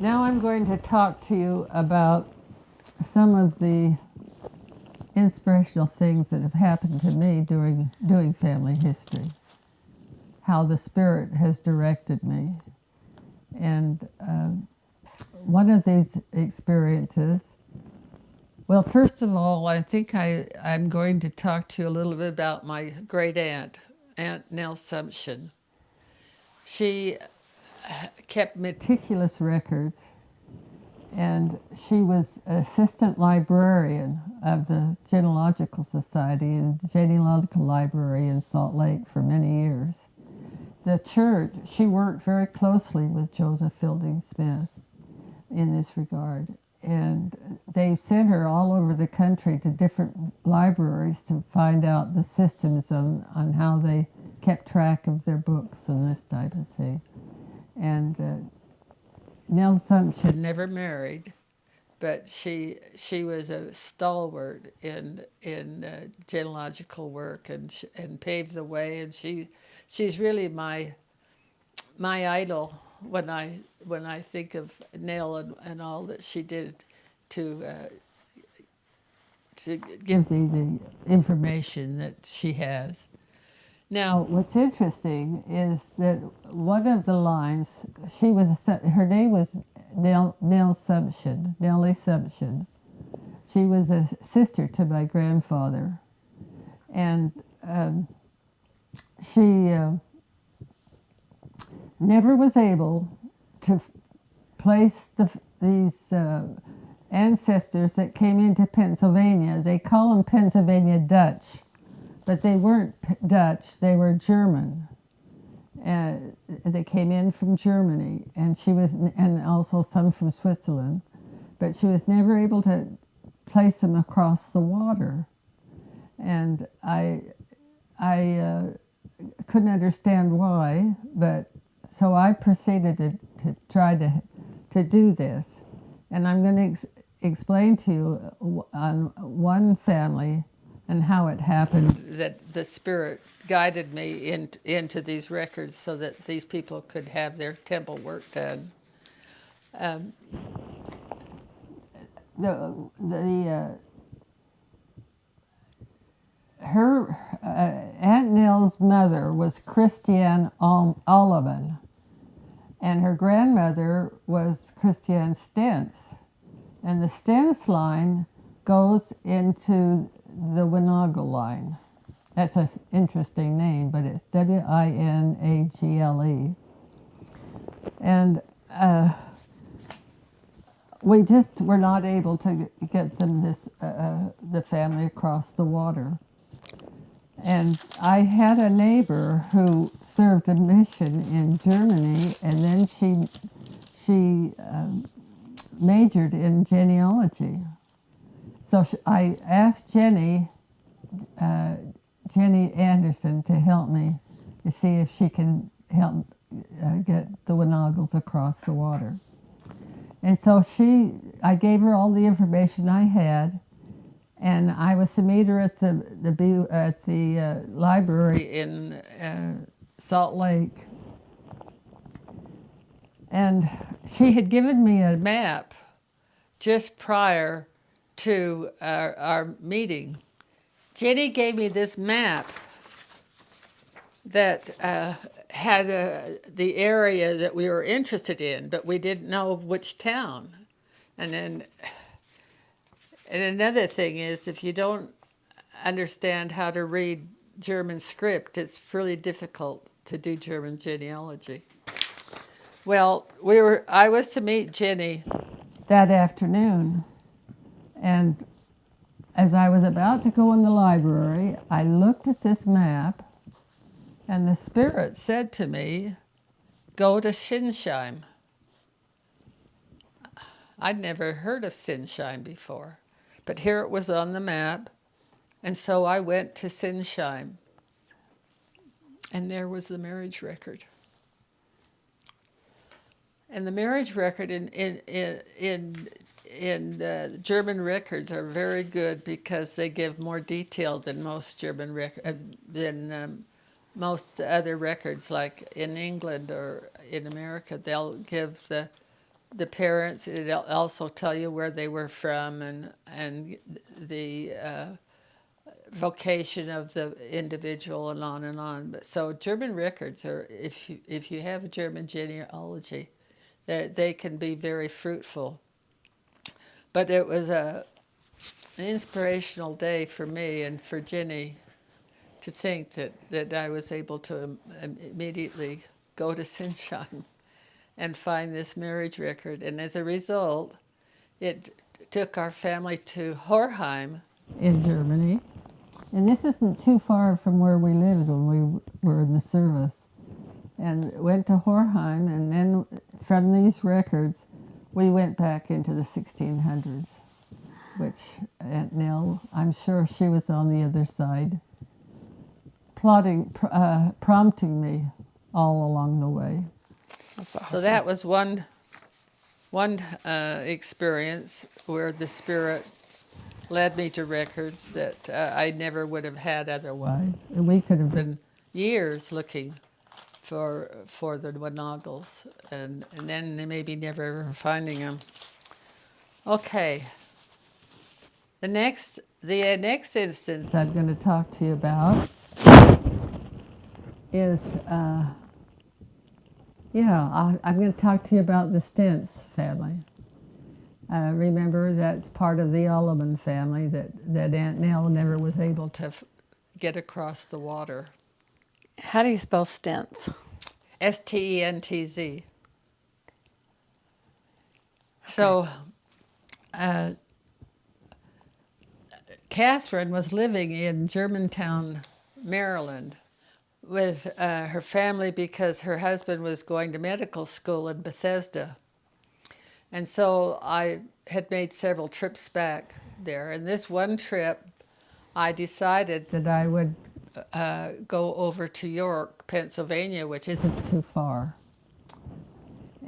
Now I'm going to talk to you about some of the inspirational things that have happened to me during doing family history, how the Spirit has directed me. And one of these experiences, well, first of all, I think I'm going to talk to you a little bit about my great aunt, Aunt Nell Sumption. She kept meticulous records, and she was assistant librarian of the Genealogical Society and Genealogical Library in Salt Lake for many years. The church, she worked very closely with Joseph Fielding Smith in this regard, and they sent her all over the country to different libraries to find out the systems on how they kept track of their books and this type of thing. And Nell Sumption never married, but she was a stalwart in genealogical work and paved the way, and she's really my idol when I think of Nell and all that she did to to give me the information that she has. Now, what's interesting is that one of the lines, her name was Nell Sumption, Nellie Sumption. She was a sister to my grandfather, and she never was able to place these ancestors that came into Pennsylvania. They call them Pennsylvania Dutch, but they weren't Dutch, they were German. They came in from Germany, and also some from Switzerland, but she was never able to place them across the water. And I couldn't understand why, but so I proceeded to try to do this. And I'm going to explain to you on one family and how it happened that the Spirit guided me into these records so that these people could have their temple work done. Her Aunt Nell's mother was Christiane Olivan, and her grandmother was Christiane Stentz. And the Stentz line goes into the Winagle line. That's an interesting name, but it's Winagle. And we just were not able to get them the family across the water. And I had a neighbor who served a mission in Germany, and then she majored in genealogy. So I asked Jenny Anderson to help me to see if she can help get the Winagles across the water. And so I gave her all the information I had, and I was to meet her at the library in Salt Lake. And she had given me a map just prior to our meeting. Jenny gave me this map that had the area that we were interested in, but we didn't know which town. And another thing is, if you don't understand how to read German script, it's really difficult to do German genealogy. Well, I was to meet Jenny that afternoon, and as I was about to go in the library, I looked at this map, and the Spirit said to me, "Go to Sinsheim." I'd never heard of Sinsheim before, but here it was on the map, and so I went to Sinsheim, and there was the marriage record. And the marriage record in German records are very good because they give more detail than most most other records, like in England or in America. They'll give the the parents. It'll also tell you where they were from and the vocation of the individual and on and on. But so German records are, if you have a German genealogy, they can be very fruitful. But it was an inspirational day for me and for Jenny to think that I was able to immediately go to Sunshine and find this marriage record. And as a result, it took our family to Horheim in Germany. And this isn't too far from where we lived when we were in the service. And went to Horheim, and then from these records, we went back into the 1600s, which Aunt Nell, I'm sure she was on the other side, prompting me all along the way. That's awesome. So that was one experience where the Spirit led me to records that I never would have had otherwise. And we could have been years looking for the Wanagles, and then maybe never finding them. Okay. The next instance I'm going to talk to you about is, I'm going to talk to you about the Stentz family. Remember, that's part of the Ulliman family that Aunt Nell never was able to get across the water. How do you spell Stentz? Stentz. So, Catherine was living in Germantown, Maryland, with her family because her husband was going to medical school in Bethesda. And so I had made several trips back there. And this one trip, I decided that I would go over to York, Pennsylvania, which isn't too far,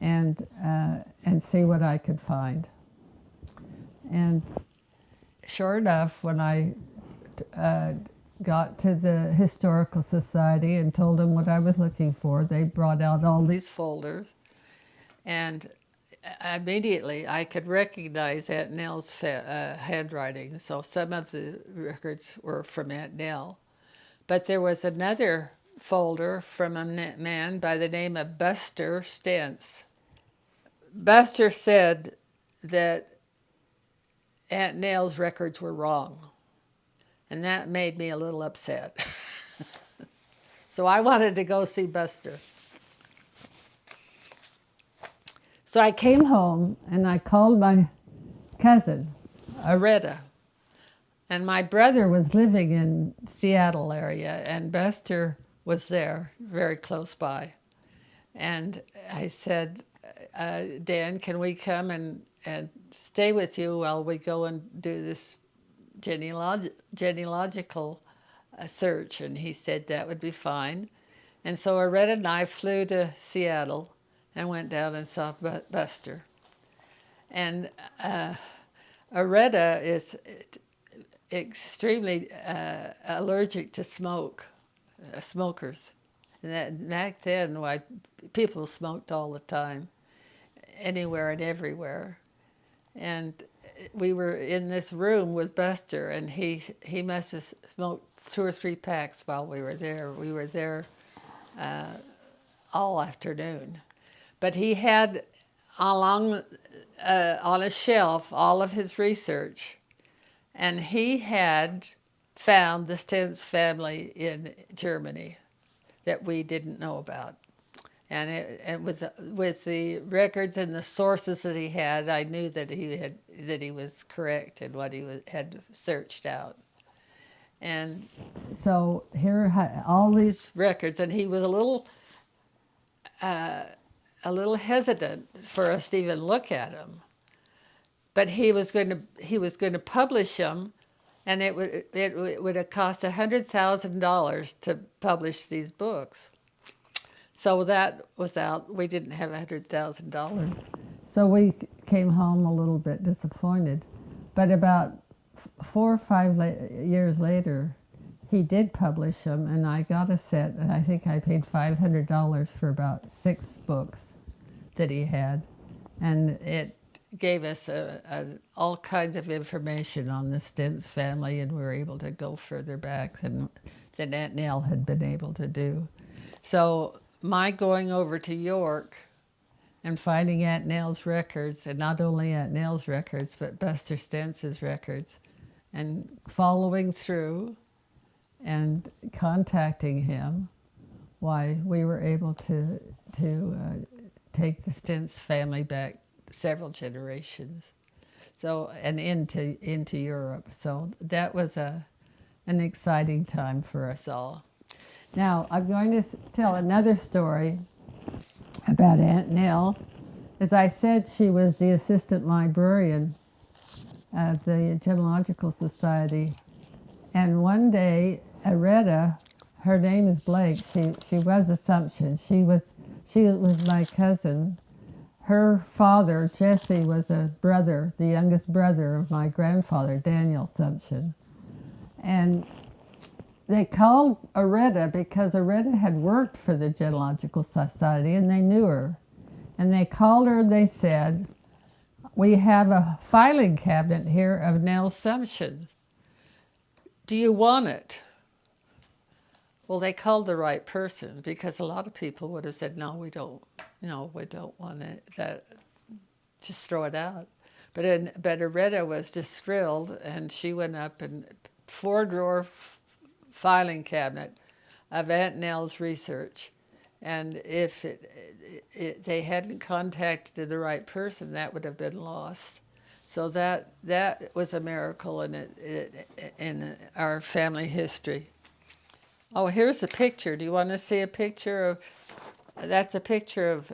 and see what I could find. And sure enough, when I got to the Historical Society and told them what I was looking for, they brought out all these folders, and immediately I could recognize Aunt Nell's handwriting. So some of the records were from Aunt Nell. But there was another folder from a man by the name of Buster Stentz. Buster said that Aunt Nell's records were wrong, and that made me a little upset. So I wanted to go see Buster. So I came home and I called my cousin, Loretta, and my brother was living in Seattle area, and Buster was there, very close by. And I said, Dan, can we come and stay with you while we go and do this genealogical search? And he said that would be fine. And so Loretta and I flew to Seattle and went down and saw Buster. And Loretta is extremely allergic to smokers. And back then, why people smoked all the time, anywhere and everywhere. And we were in this room with Buster, and he must have smoked 2 or 3 packs while we were there. We were there all afternoon. But he had on a shelf all of his research, and he had found the Stentz family in Germany that we didn't know about. And with the records and the sources that he had, I knew that he was correct in what he had searched out. And so here are all these records, and he was a little hesitant for us to even look at them. But he was going to publish them, and it would have cost $100,000 to publish these books. So that was out. We didn't have $100,000. So we came home a little bit disappointed. But about 4 or 5 years later, he did publish them, and I got a set, and I think I paid $500 for about 6 books that he had. And it gave us all kinds of information on the Stentz family, and we were able to go further back than Aunt Nell had been able to do. So my going over to York and finding Aunt Nell's records, and not only Aunt Nell's records, but Buster Stentz's records, and following through and contacting him, why we were able to take the Stentz family back several generations, so and into Europe. So that was an exciting time for us all. Now I'm going to tell another story about Aunt Nell. As I said, she was the assistant librarian of the Genealogical Society, and one day Loretta, her name is Blake. She was Assumption. She was my cousin. Her father, Jesse, was a brother, the youngest brother of my grandfather, Daniel Assumption. And they called Loretta because Loretta had worked for the Genealogical Society and they knew her. And they called her and they said, "We have a filing cabinet here of Nell Assumption. Do you want it?" Well, they called the right person, because a lot of people would have said, "No, we don't. No, we don't want it. That, just throw it out." But Loretta was just thrilled, and she went up and 4-drawer filing cabinet of Aunt Nell's research, and if they hadn't contacted the right person, that would have been lost. So that was a miracle in our family history. Oh, here's a picture. Do you want to see a picture of? That's a picture of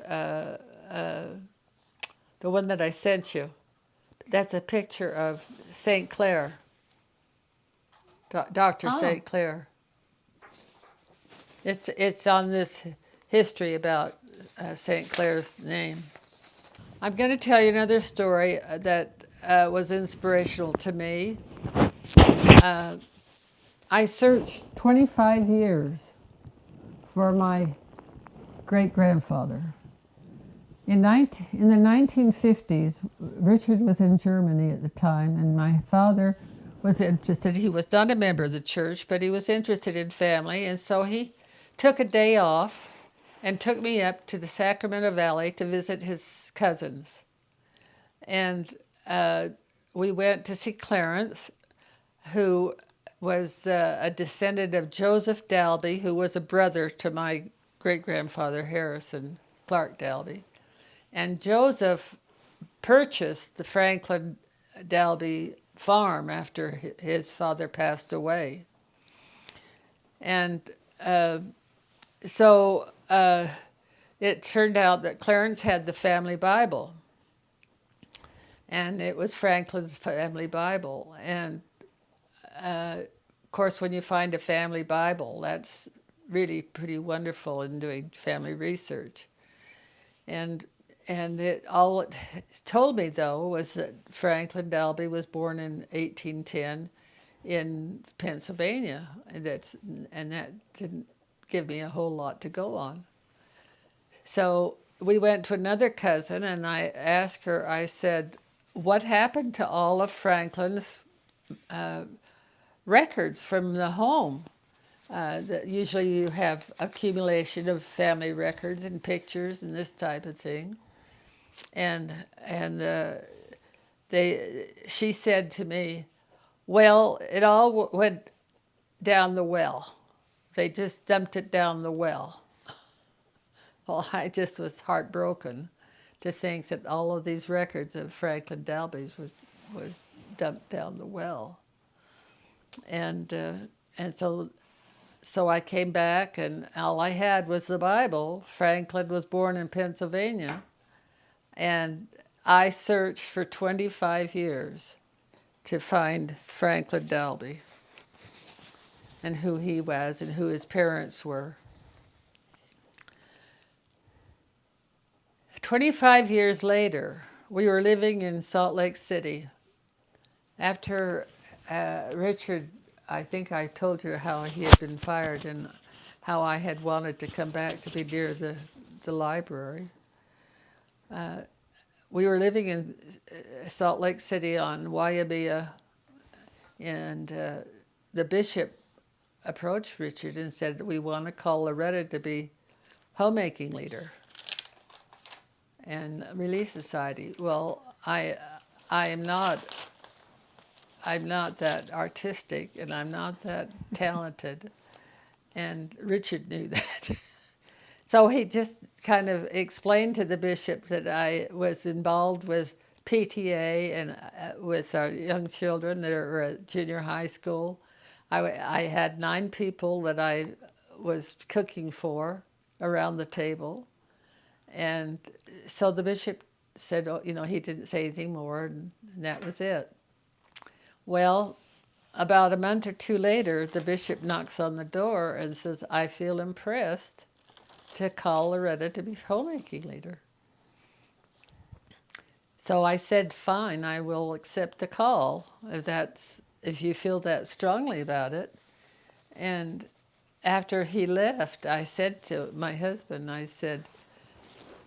the one that I sent you. That's a picture of St. Clair, Dr. Oh. St. Clair. It's on this history about St. Clair's name. I'm going to tell you another story that was inspirational to me. I searched 25 years for my great-grandfather. In the 1950s, Richard was in Germany at the time, and my father was interested. He was not a member of the church, but he was interested in family, and so he took a day off and took me up to the Sacramento Valley to visit his cousins. And we went to see Clarence, who was a descendant of Joseph Dalby, who was a brother to my great-grandfather Harrison Clark Dalby. And Joseph purchased the Franklin Dalby farm after his father passed away. And so it turned out that Clarence had the family Bible. And it was Franklin's family Bible. And of course, when you find a family Bible, that's really pretty wonderful in doing family research. And all it told me, though, was that Franklin Dalby was born in 1810 in Pennsylvania, and that didn't give me a whole lot to go on. So we went to another cousin, and I asked her, I said, "What happened to all of Franklin's records from the home?" That usually you have accumulation of family records and pictures and this type of thing. And she said to me, "Well, it all went down the well. They just dumped it down the well." Well, I just was heartbroken to think that all of these records of Franklin Dalby's was dumped down the well. And so I came back, and all I had was the Bible. Franklin was born in Pennsylvania. And I searched for 25 years to find Franklin Dalby and who he was and who his parents were. 25 years later, we were living in Salt Lake City. After Richard, I think I told you how he had been fired and how I had wanted to come back to be near the library. we were living in Salt Lake City on Waimea, and the bishop approached Richard and said, "We want to call Loretta to be homemaking leader and Relief Society." Well, I'm not that artistic, and I'm not that talented, and Richard knew that. So he just kind of explained to the bishop that I was involved with PTA and with our young children that are at junior high school. I had 9 people that I was cooking for around the table. And so the bishop said, oh, he didn't say anything more, and that was it. Well, about a month or 2 later, the bishop knocks on the door and says, "I feel impressed to call Loretta to be homemaking leader." So I said, "Fine, I will accept the call if you feel that strongly about it." And after he left, I said to my husband, I said,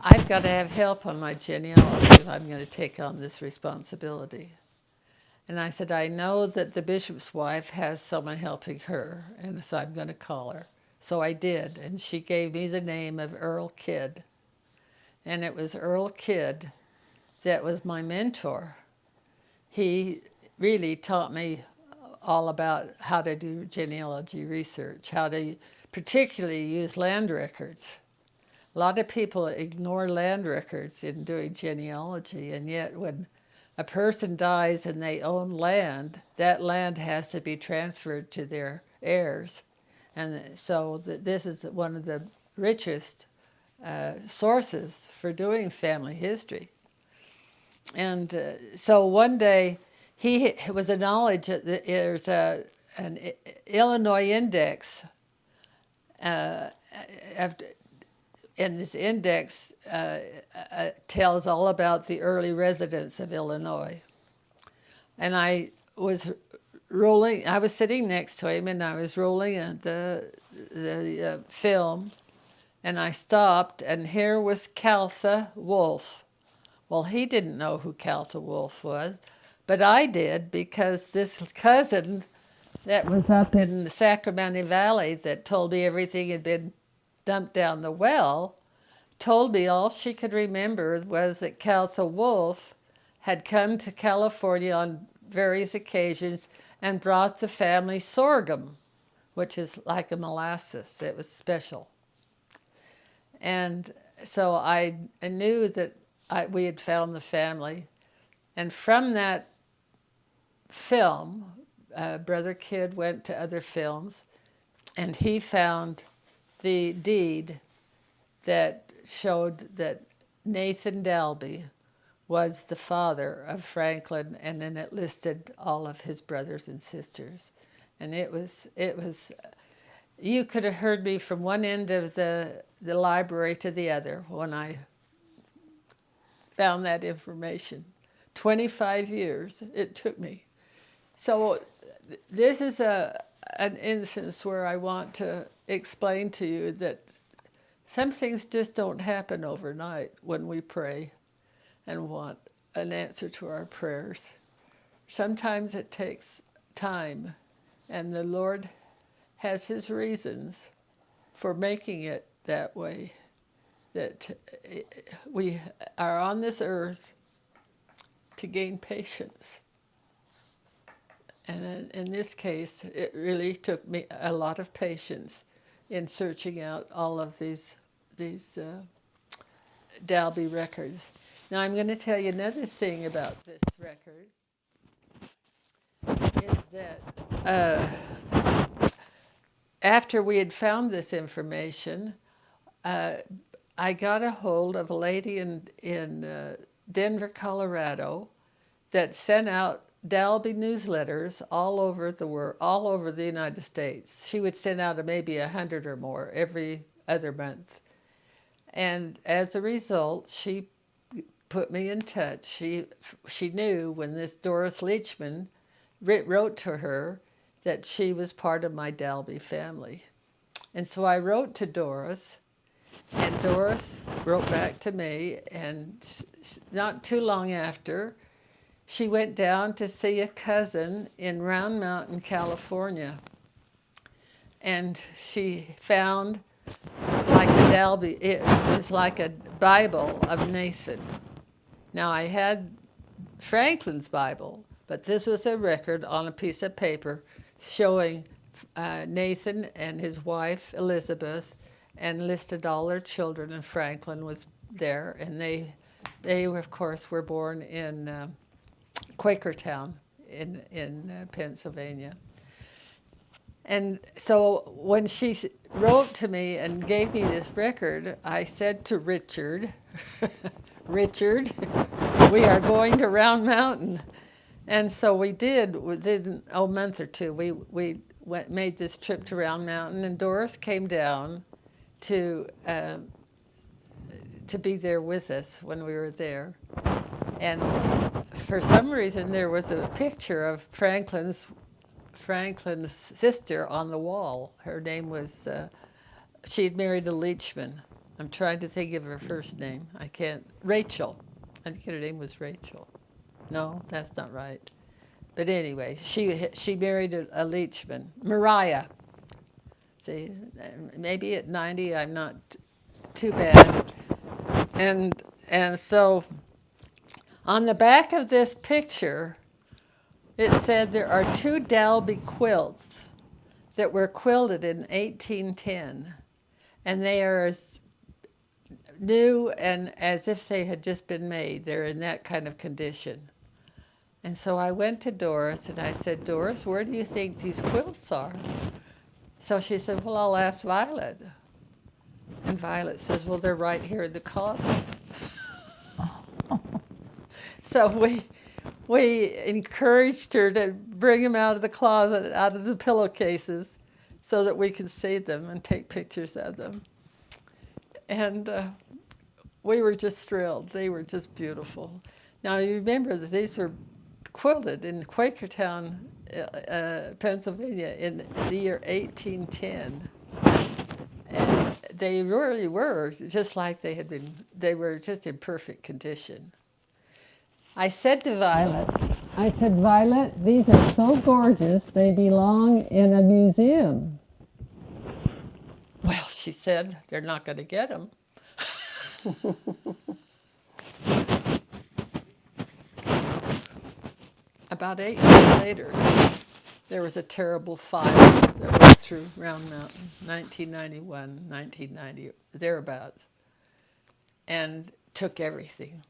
"I've got to have help on my genealogy if I'm going to take on this responsibility." And I said, "I know that the bishop's wife has someone helping her, and so I'm going to call her." So I did, and she gave me the name of Earl Kidd. And it was Earl Kidd that was my mentor. He really taught me all about how to do genealogy research, how to particularly use land records. A lot of people ignore land records in doing genealogy, and yet when a person dies and they own land, that land has to be transferred to their heirs. And so this is one of the richest sources for doing family history. And so one day he was a knowledge that there's an Illinois index, and this index tells all about the early residents of Illinois. And I was sitting next to him, and I was rolling the film, and I stopped, and here was Caltha Wolf. Well, he didn't know who Caltha Wolf was, but I did, because this cousin that was up in the Sacramento Valley that told me everything had been dumped down the well told me all she could remember was that Caltha Wolf had come to California on various occasions and brought the family sorghum, which is like a molasses. It was special. And so I knew that we had found the family. And from that film, Brother Kidd went to other films, and he found the deed that showed that Nathan Dalby was the father of Franklin, and then it listed all of his brothers and sisters. And it was you could have heard me from one end of the library to the other when I found that information. 25 years it took me. So this is an instance where I want to explain to you that some things just don't happen overnight when we pray and want an answer to our prayers. Sometimes it takes time, and the Lord has his reasons for making it that way, that we are on this earth to gain patience. And in this case, it really took me a lot of patience in searching out all of these Dalby records. Now I'm going to tell you another thing about this record, is that after we had found this information, I got a hold of a lady in Denver, Colorado, that sent out Dalby newsletters all over the world, all over the United States. She would send out maybe 100 or more every other month. And as a result, she put me in touch. She knew when this Doris Leachman wrote to her that she was part of my Dalby family. And so I wrote to Doris, and Doris wrote back to me, and not too long after, she went down to see a cousin in Round Mountain, California. And she found like a Dalby, it was like a Bible of Nathan. Now I had Franklin's Bible, but this was a record on a piece of paper showing Nathan and his wife Elizabeth, and listed all their children. And Franklin was there, and they of course were born in Quakertown in Pennsylvania. And so when she wrote to me and gave me this record, I said to Richard, Richard, we are going to Round Mountain. And so we did. Within a month or two, made this trip to Round Mountain, and Doris came down to be there with us when we were there. And for some reason, there was a picture of Franklin's sister on the wall. Her name was, she had married a Leachman. I'm trying to think of her first name. I can't. Rachel. I think her name was Rachel. No, that's not right. But anyway, she married a Leachman. Mariah. See, maybe at 90 I'm not too bad. And so on the back of this picture, it said there are 2 Dalby quilts that were quilted in 1810, and they are as new and as if they had just been made. They're in that kind of condition. And so I went to Doris and I said, Doris, where do you think these quilts are? So she said, well, I'll ask Violet. And Violet says, well, they're right here in the closet. So we encouraged her to bring them out of the closet, out of the pillowcases, so that we could see them and take pictures of them. And we were just thrilled. They were just beautiful. Now, you remember that these were quilted in Quakertown, Pennsylvania in the year 1810. And they really were just like they were just in perfect condition. I said to Violet, Violet, these are so gorgeous, they belong in a museum. Well, she said, they're not going to get them. About 8 years later, there was a terrible fire that went through Round Mountain, 1991, 1990, thereabouts, and took everything.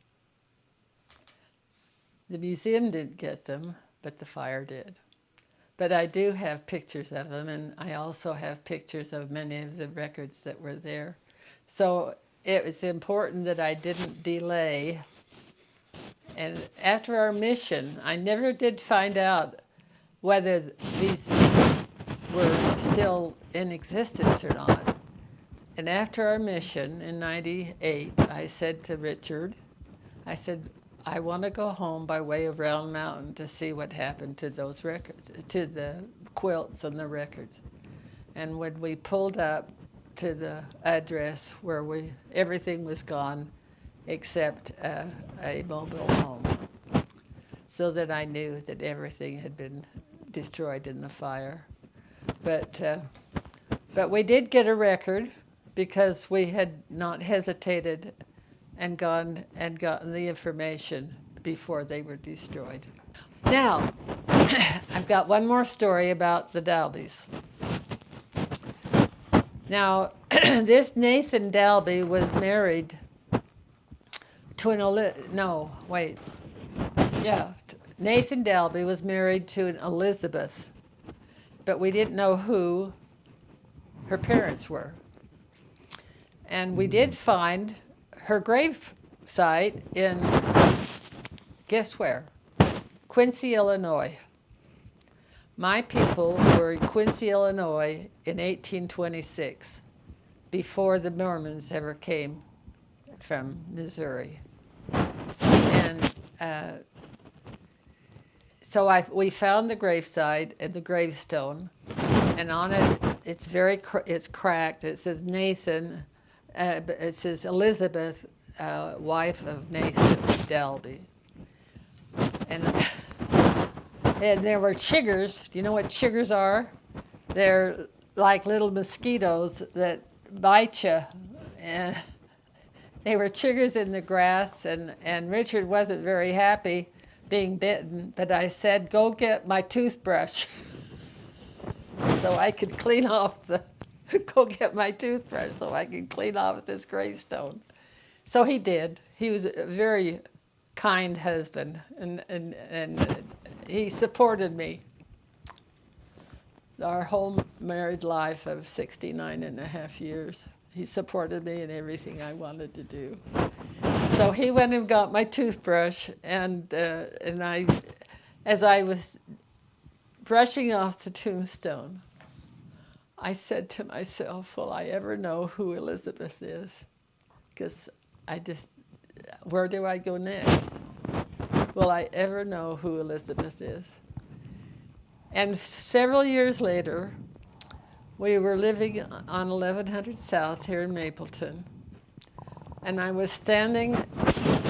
The museum didn't get them, but the fire did. But I do have pictures of them, and I also have pictures of many of the records that were there. So it was important that I didn't delay. And after our mission, I never did find out whether these were still in existence or not. And after our mission in 98, I said to Richard, I said, I want to go home by way of Round Mountain to see what happened to those records, to the quilts and the records. And when we pulled up to the address where everything was gone except a mobile home, so that I knew that everything had been destroyed in the fire. But we did get a record because we had not hesitated and gone and gotten the information before they were destroyed. Now, I've got one more story about the Dalbys. Now, this Nathan Dalby was married to Nathan Dalby was married to an Elizabeth, but we didn't know who her parents were. And we did find her grave site in, guess where? Quincy, Illinois. My people were in Quincy, Illinois in 1826, before the Mormons ever came from Missouri. And so we found the gravesite and the gravestone, and on it, it's cracked. It says Nathan, it says Elizabeth wife of Nathan Dalby. And, and there were chiggers. Do you know what chiggers are? They're like little mosquitoes that bite you. And they were chiggers in the grass, and Richard wasn't very happy being bitten, but I said, go get my toothbrush so I could clean off the, go get my toothbrush so I could clean off this gravestone. So he did. He was a very kind husband, and he supported me our whole married life of 69 and a half years. He supported me in everything I wanted to do. So he went and got my toothbrush, and as I was brushing off the tombstone, I said to myself, will I ever know who Elizabeth is? Because where do I go next? Will I ever know who Elizabeth is? And several years later, we were living on 1100 South here in Mapleton, and I was standing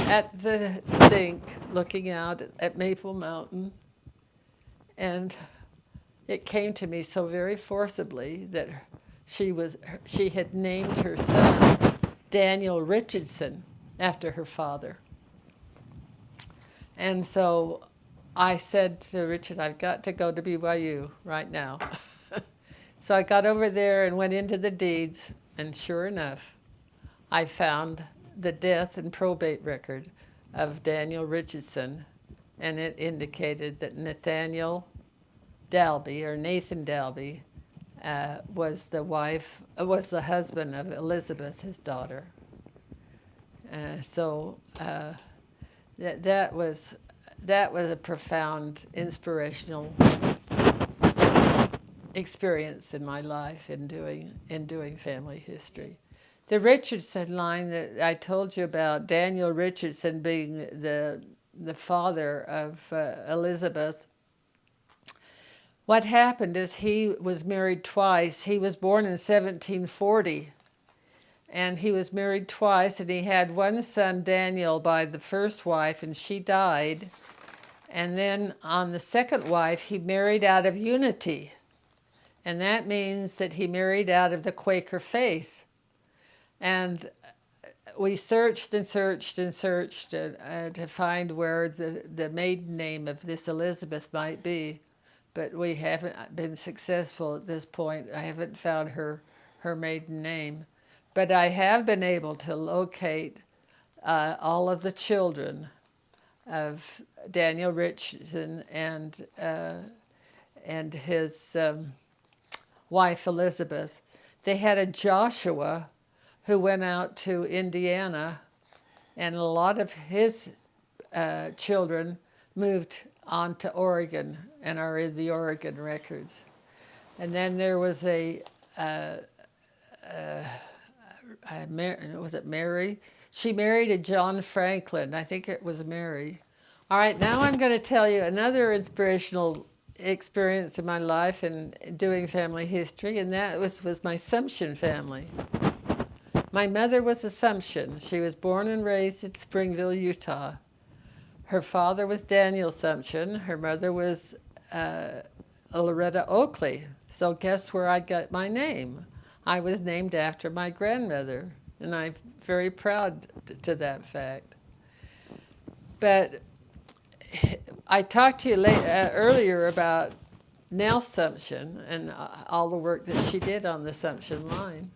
at the sink looking out at Maple Mountain, and it came to me so very forcibly that she had named her son Daniel Richardson after her father. And so I said to Richard, I've got to go to BYU right now. So I got over there and went into the deeds, and sure enough, I found the death and probate record of Daniel Richardson, and it indicated that Nathaniel Dalby, or Nathan Dalby, was the husband of Elizabeth, his daughter. That was a profound, inspirational experience in my life in doing family history. The Richardson line that I told you about, Daniel Richardson being the father of Elizabeth. What happened is he was married twice. He was born in 1740, and he was married twice, and he had one son, Daniel, by the first wife, and she died. And then on the second wife, he married out of unity. And that means that he married out of the Quaker faith. And we searched and searched and searched to find where the maiden name of this Elizabeth might be. But we haven't been successful at this point. I haven't found her maiden name. But I have been able to locate all of the children of Daniel Richardson and his wife Elizabeth. They had a Joshua who went out to Indiana, and a lot of his children moved on to Oregon and are in the Oregon records. And then there was was it Mary? She married a John Franklin. I think it was Mary. All right, now I'm going to tell you another inspirational experience in my life in doing family history, and that was with my Assumption family. My mother was Assumption. She was born and raised in Springville, Utah. Her father was Daniel Assumption. Her mother was Loretta Oakley. So guess where I got my name? I was named after my grandmother, and I'm very proud to that fact. But I talked to you earlier about Nell Assumption and all the work that she did on the Assumption line.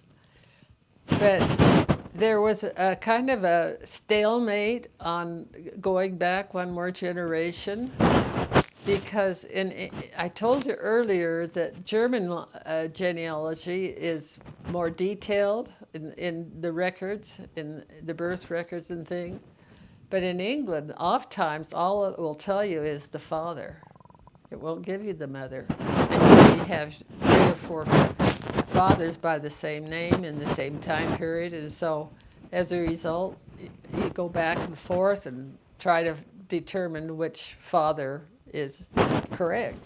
But there was a kind of a stalemate on going back one more generation, because I told you earlier that German genealogy is more detailed in the records, in the birth records and things. But in England, oftentimes all it will tell you is the father. It won't give you the mother. And you have 3 or 4 fathers by the same name in the same time period. And so as a result, you go back and forth and try to determine which father is correct.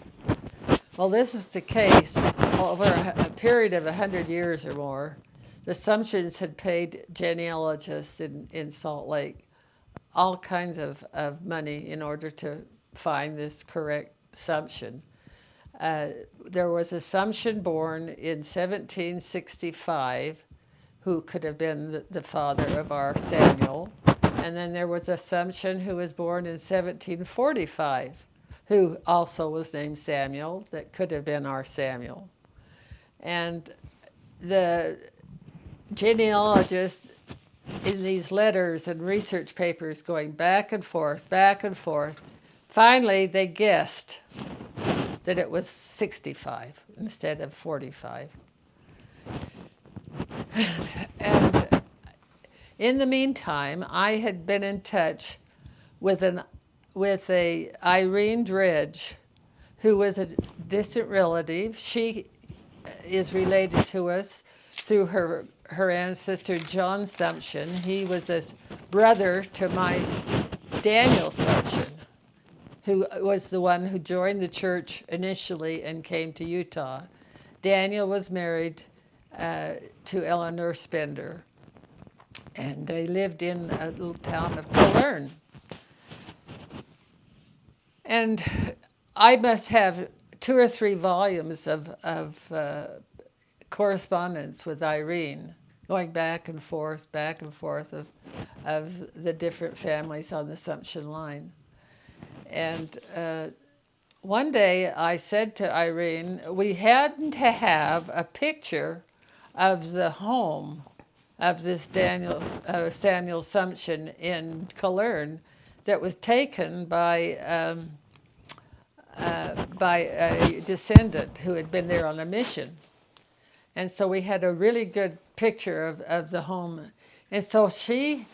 Well, this was the case over a period of 100 years or more. the Assumptions had paid genealogists in Salt Lake all kinds of money in order to find this correct Assumption. There was Assumption born in 1765 who could have been the father of our Samuel. And then there was Assumption who was born in 1745 who also was named Samuel, that could have been our Samuel. And the genealogists in these letters and research papers going back and forth, finally they guessed that it was 65 instead of 45. And in the meantime, I had been in touch with a Irene Dredge, who was a distant relative. She is related to us through her ancestor John Sumption. He was a brother to my Daniel Sumption, who was the one who joined the church initially and came to Utah. Daniel was married to Eleanor Spender, and they lived in a little town of Colerne. And I must have 2 or 3 volumes of correspondence with Irene, going back and forth of the different families on the Assumption line. And one day I said to Irene, we had to have a picture of the home of this Samuel Assumption in Colerne that was taken by a descendant who had been there on a mission. And so we had a really good picture of the home. And so she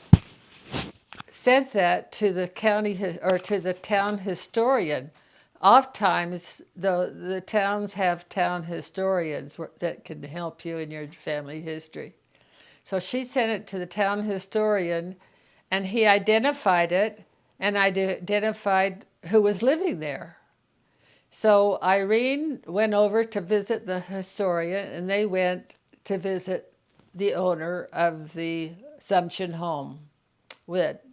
sent that to the county or to the town historian. Oftentimes, the towns have town historians that can help you in your family history. So she sent it to the town historian, and he identified it and identified who was living there. So Irene went over to visit the historian, and they went to visit the owner of the Assumption home that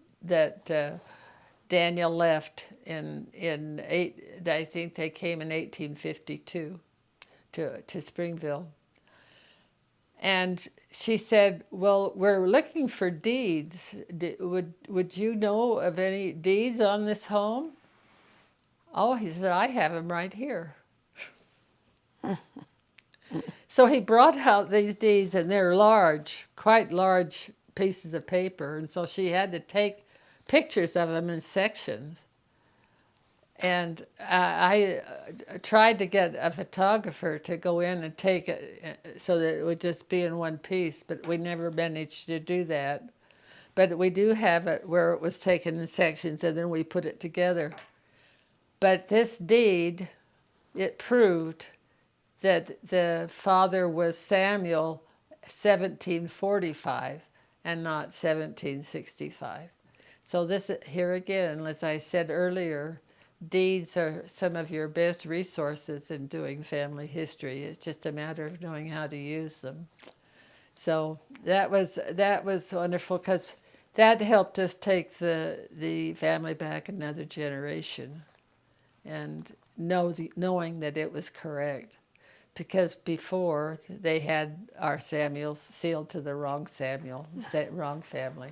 Daniel left I think they came in 1852 to Springville. And she said, well, we're looking for deeds. Would you know of any deeds on this home? Oh, he said, I have them right here. So he brought out these deeds, and they're large, quite large pieces of paper. And so she had to take pictures of them in sections. And I tried to get a photographer to go in and take it so that it would just be in one piece, but we never managed to do that. But we do have it where it was taken in sections, and then we put it together. But this deed, it proved that the father was Samuel 1745 and not 1765. So this here again, as I said earlier, deeds are some of your best resources in doing family history. It's just a matter of knowing how to use them. So that was wonderful, because that helped us take the family back another generation and knowing that it was correct. Because before they had our Samuel sealed to the wrong Samuel, wrong family.